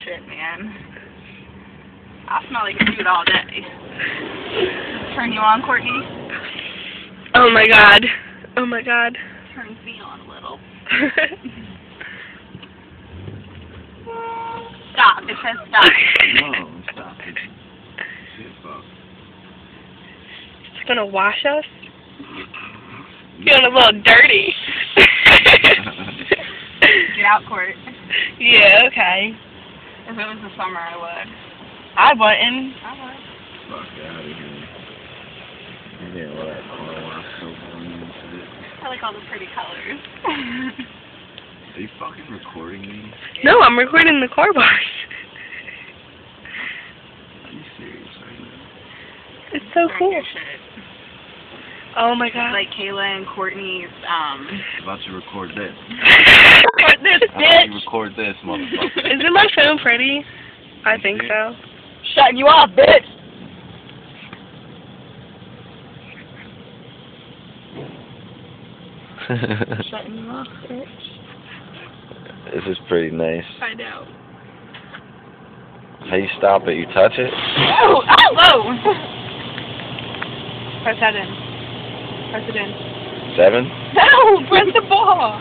Shit, man. I smell like food all day. Turn you on, Courtney? Oh my god. Oh my god. Turns me on a little. Stop. It says stop. No, stop it. Shit, fuck. It's gonna wash us? Feeling a little dirty. Get out, Court. Yeah, okay. If it was the summer, I would. I wouldn't. I would. Fuck out of here. Yeah, all that car wash soap on you and shit. I like all the pretty colors. Are you fucking recording me? No, I'm recording the car wash. Are you serious right now? It's so Drink cool. your shit. Oh my god. Like Kayla and Courtney's, I'm about to record this. Record this, How about you bitch! record this, motherfucker? Isn't my phone pretty? I think so. shutting you off, bitch! Shutting you off, bitch. This is pretty nice. I know. How you stop it? You touch it? Oh! Oh! Whoa! Press that in. Press it in. 7? No! Press the ball!